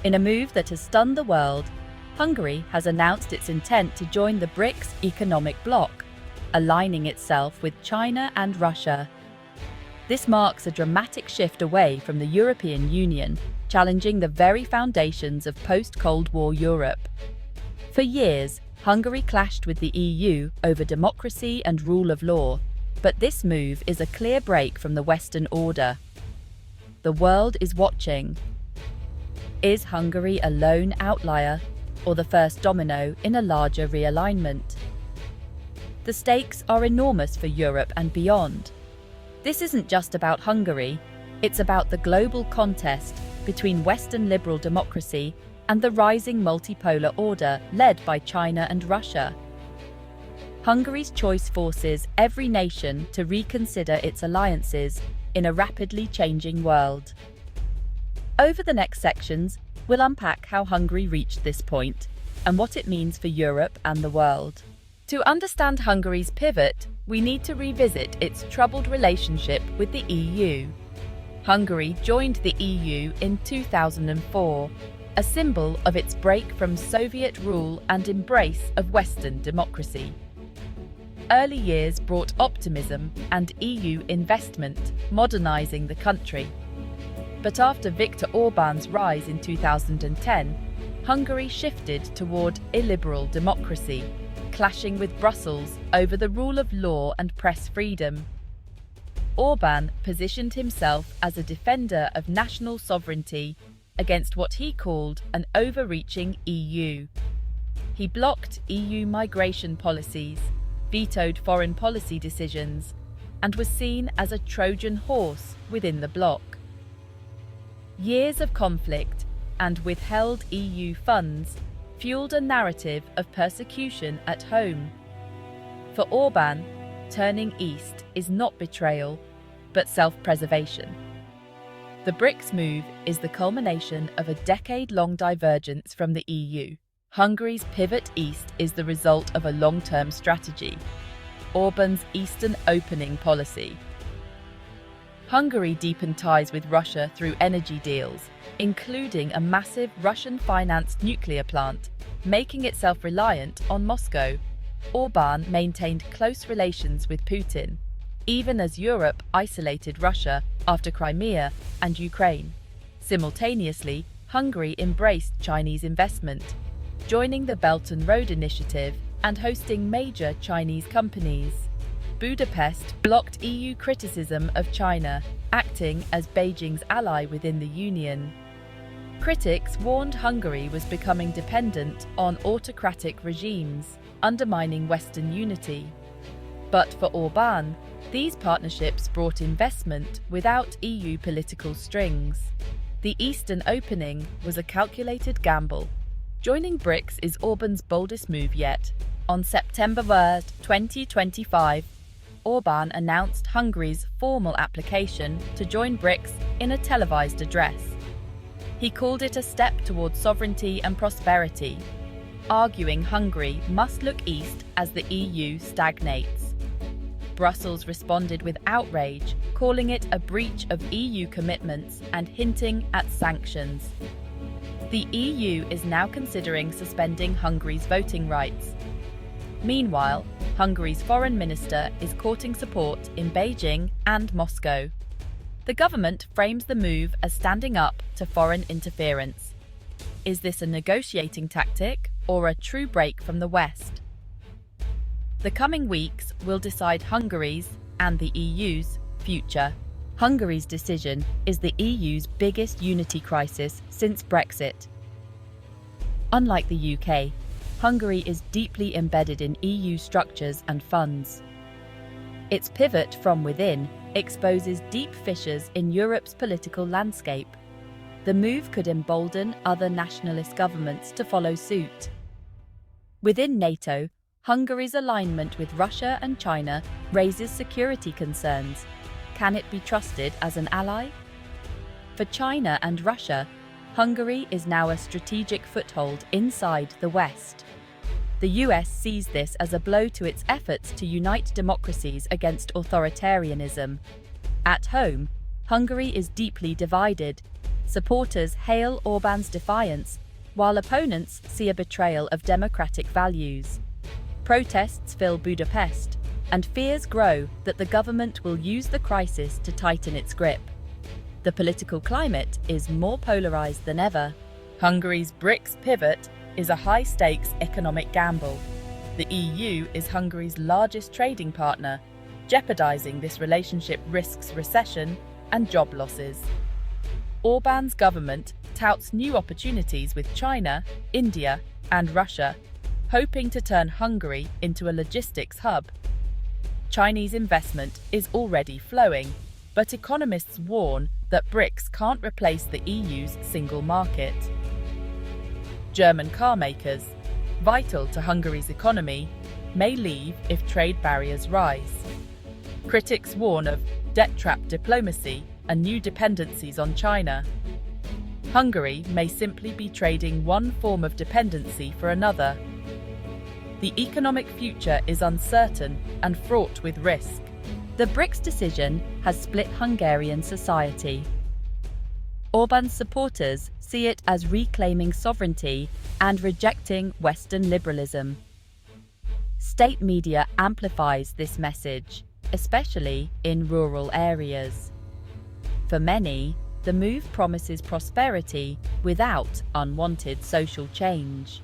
In a move that has stunned the world, Hungary has announced its intent to join the BRICS economic bloc, aligning itself with China and Russia. This marks a dramatic shift away from the European Union, challenging the very foundations of post-Cold War Europe. For years, Hungary clashed with the EU over democracy and rule of law, but this move is a clear break from the Western order. The world is watching. Is Hungary a lone outlier, or the first domino in a larger realignment? The stakes are enormous for Europe and beyond. This isn't just about Hungary, it's about the global contest between Western liberal democracy and the rising multipolar order led by China and Russia. Hungary's choice forces every nation to reconsider its alliances in a rapidly changing world. Over the next sections, we'll unpack how Hungary reached this point and what it means for Europe and the world. To understand Hungary's pivot, we need to revisit its troubled relationship with the EU. Hungary joined the EU in 2004, a symbol of its break from Soviet rule and embrace of Western democracy. Early years brought optimism and EU investment, modernizing the country. But after Viktor Orbán's rise in 2010, Hungary shifted toward illiberal democracy, clashing with Brussels over the rule of law and press freedom. Orbán positioned himself as a defender of national sovereignty against what he called an overreaching EU. He blocked EU migration policies, vetoed foreign policy decisions, and was seen as a Trojan horse within the bloc. Years of conflict and withheld EU funds fueled a narrative of persecution at home. For Orbán, turning east is not betrayal, but self-preservation. The BRICS move is the culmination of a decade-long divergence from the EU. Hungary's pivot east is the result of a long-term strategy, Orbán's Eastern opening policy. Hungary deepened ties with Russia through energy deals, including a massive Russian-financed nuclear plant, making itself reliant on Moscow. Orbán maintained close relations with Putin, even as Europe isolated Russia after Crimea and Ukraine. Simultaneously, Hungary embraced Chinese investment, joining the Belt and Road Initiative and hosting major Chinese companies. Budapest blocked EU criticism of China, acting as Beijing's ally within the Union. Critics warned Hungary was becoming dependent on autocratic regimes, undermining Western unity. But for Orbán, these partnerships brought investment without EU political strings. The Eastern opening was a calculated gamble. Joining BRICS is Orbán's boldest move yet. On September 1, 2025, Orbán announced Hungary's formal application to join BRICS in a televised address. He called it a step towards sovereignty and prosperity, arguing Hungary must look east as the EU stagnates. Brussels responded with outrage, calling it a breach of EU commitments and hinting at sanctions. The EU is now considering suspending Hungary's voting rights. Meanwhile, Hungary's foreign minister is courting support in Beijing and Moscow. The government frames the move as standing up to foreign interference. Is this a negotiating tactic or a true break from the West? The coming weeks will decide Hungary's and the EU's future. Hungary's decision is the EU's biggest unity crisis since Brexit. Unlike the UK, Hungary is deeply embedded in EU structures and funds. Its pivot from within exposes deep fissures in Europe's political landscape. The move could embolden other nationalist governments to follow suit. Within NATO, Hungary's alignment with Russia and China raises security concerns. Can it be trusted as an ally? For China and Russia, Hungary is now a strategic foothold inside the West. The US sees this as a blow to its efforts to unite democracies against authoritarianism. At home, Hungary is deeply divided. Supporters hail Orbán's defiance, while opponents see a betrayal of democratic values. Protests fill Budapest, and fears grow that the government will use the crisis to tighten its grip. The political climate is more polarized than ever. Hungary's BRICS pivot is a high-stakes economic gamble. The EU is Hungary's largest trading partner. Jeopardizing this relationship risks recession and job losses. Orbán's government touts new opportunities with China, India, and Russia, hoping to turn Hungary into a logistics hub. Chinese investment is already flowing, but economists warn that BRICS can't replace the EU's single market. German car makers, vital to Hungary's economy, may leave if trade barriers rise. Critics warn of debt-trap diplomacy and new dependencies on China. Hungary may simply be trading one form of dependency for another. The economic future is uncertain and fraught with risk. The BRICS decision has split Hungarian society. Orbán's supporters see it as reclaiming sovereignty and rejecting Western liberalism. State media amplifies this message, especially in rural areas. For many, the move promises prosperity without unwanted social change.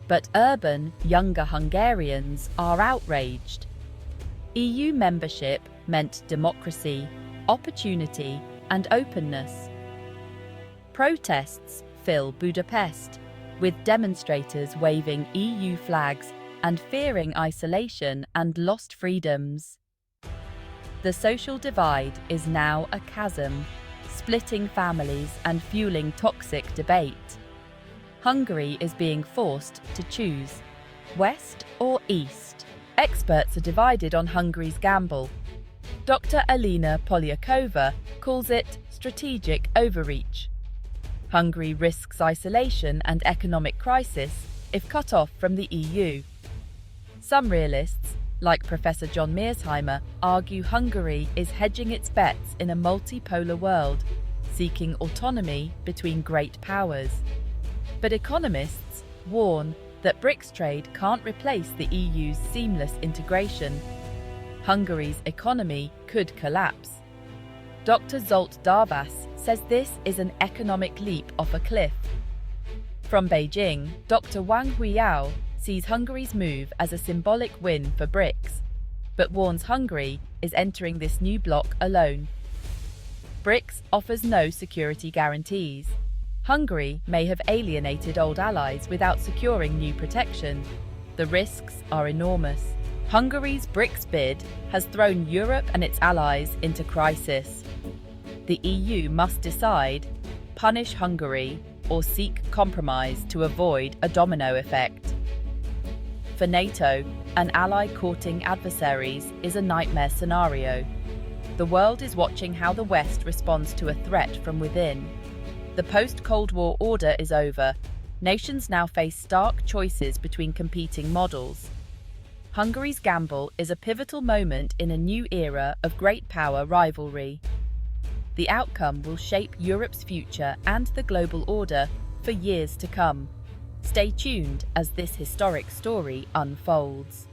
But urban, younger Hungarians are outraged. EU membership meant democracy, opportunity, and openness. Protests fill Budapest, with demonstrators waving EU flags and fearing isolation and lost freedoms. The social divide is now a chasm, splitting families and fueling toxic debate. Hungary is being forced to choose West or East. Experts are divided on Hungary's gamble. Dr. Alina Polyakova calls it strategic overreach. Hungary risks isolation and economic crisis if cut off from the EU. Some realists, like Professor John Mearsheimer, argue Hungary is hedging its bets in a multipolar world, seeking autonomy between great powers. But economists warn that BRICS trade can't replace the EU's seamless integration. Hungary's economy could collapse. Dr. Zsolt Darvas says this is an economic leap off a cliff. From Beijing, Dr. Wang Huiyao sees Hungary's move as a symbolic win for BRICS, but warns Hungary is entering this new bloc alone. BRICS offers no security guarantees. Hungary may have alienated old allies without securing new protection. The risks are enormous. Hungary's BRICS bid has thrown Europe and its allies into crisis. The EU must decide, punish Hungary or seek compromise to avoid a domino effect. For NATO, an ally courting adversaries is a nightmare scenario. The world is watching how the West responds to a threat from within. The post-Cold War order is over. Nations now face stark choices between competing models. Hungary's gamble is a pivotal moment in a new era of great power rivalry. The outcome will shape Europe's future and the global order for years to come. Stay tuned as this historic story unfolds.